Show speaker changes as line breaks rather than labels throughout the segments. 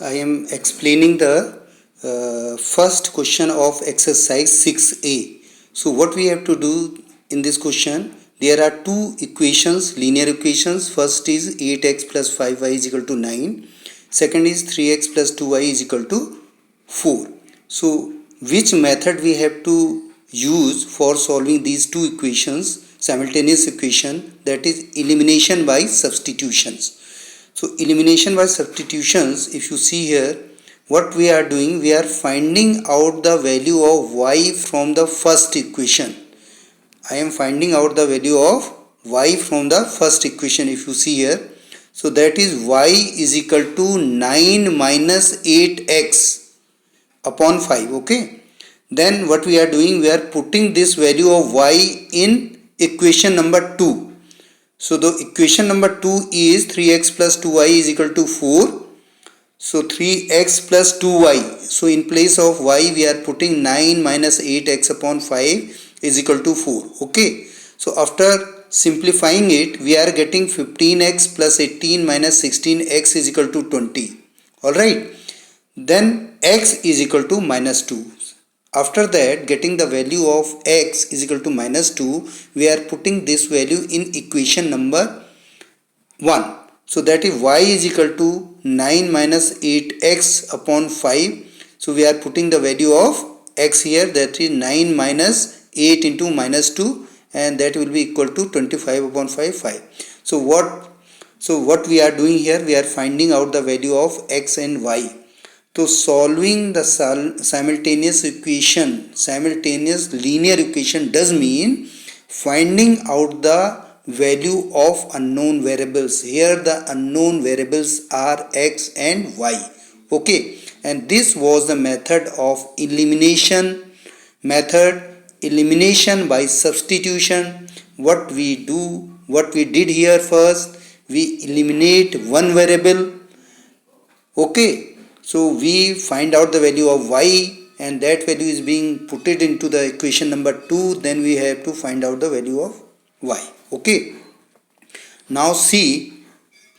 I am explaining the first question of exercise 6a. So what we have to do in this question, there are two equations, linear equations. First is 8x plus 5y is equal to 9. Second is 3x plus 2y is equal to 4. So which method we have to use for solving these two equations, simultaneous equation, that is elimination by substitutions. So elimination by substitutions, if you see here, what we are doing, we are finding out the value of y from the first equation. I am finding out the value of y from the first equation, if you see here. So that is y is equal to 9 minus 8x upon 5, okay. Then what we are doing, we are putting this value of y in equation number 2. So the equation number 2 is 3x plus 2y is equal to 4. So 3x plus 2y. So in place of y we are putting 9 minus 8x upon 5 is equal to 4. Okay. So after simplifying it, we are getting 15x plus 18 minus 16x is equal to 20. Alright. Then x is equal to minus 2. After that, getting the value of x is equal to minus 2, we are putting this value in equation number 1. So that is y is equal to 9 minus 8x upon 5. So we are putting the value of x here, that is 9 minus 8 into minus 2, and that will be equal to 25 upon 5. So what we are doing here, we are finding out the value of x and y. So solving the simultaneous linear equation does mean finding out the value of unknown variables. Here the unknown variables are x and y. Okay, and this was the method of elimination by substitution. What we did here, first we eliminate one variable. Okay, so we find out the value of y, and that value is being put it into the equation number 2. Then we have to find out the value of y. Okay. Now see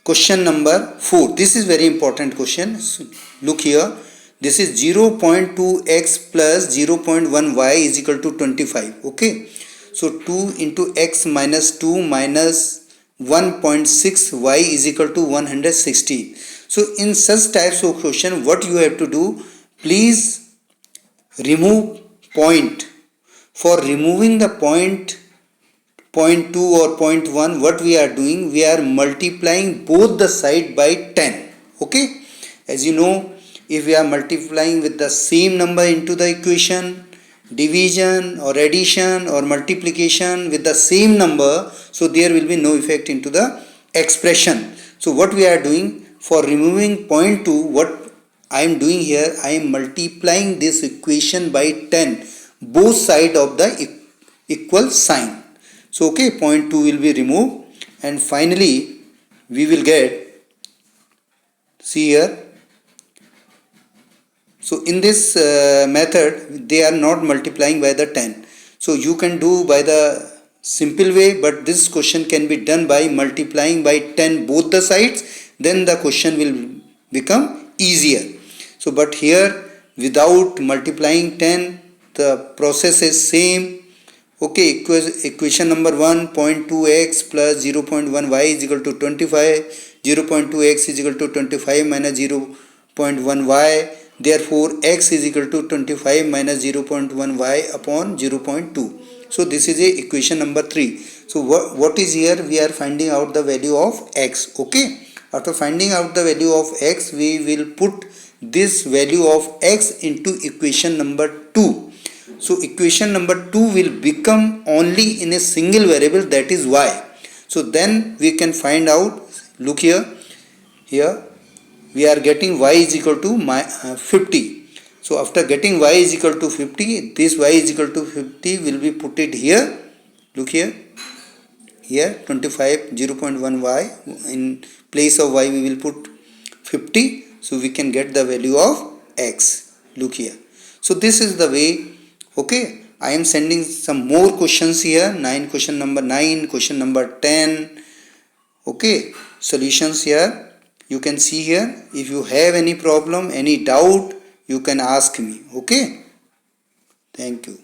question number 4. This is very important question. So look here. This is 0.2x plus 0.1y is equal to 25. Okay. So 2 into x minus 2 minus 1.6y is equal to 160. So in such types of question, what you have to do, please remove point. For removing the point 0.2 or 0.1, what we are doing, we are multiplying both the side by 10. Okay, as you know, if we are multiplying with the same number into the equation, division or addition or multiplication with the same number, so there will be no effect into the expression. So what we are doing, for removing 0.2, what I am doing here, I am multiplying this equation by 10, both sides of the equal sign. So okay, 0.2 will be removed, and finally we will get, see here. So in this method, they are not multiplying by the 10. So you can do by the simple way, but this question can be done by multiplying by 10 both the sides. Then the question will become easier. So but here without multiplying 10, the process is same. Okay, equation number 1, 0.2x plus 0.1y is equal to 25. 0.2x is equal to 25 minus 0.1y. Therefore x is equal to 25 minus 0.1y upon 0.2. So this is a equation number 3. So what is here, we are finding out the value of x. Okay, after finding out the value of x, we will put this value of x into equation number 2. So equation number 2 will become only in a single variable, that is y. So then we can find out, look here we are getting y is equal to 50. So after getting y is equal to 50, this y is equal to 50 will be put it here. Look here 25 0.1y, in place of y we will put 50. So we can get the value of x. Look here. So this is the way. Okay, I am sending some more questions here. Question number 9, question number 10. Okay, solutions here. You can see here. If you have any problem, any doubt, you can ask me. Okay. Thank you.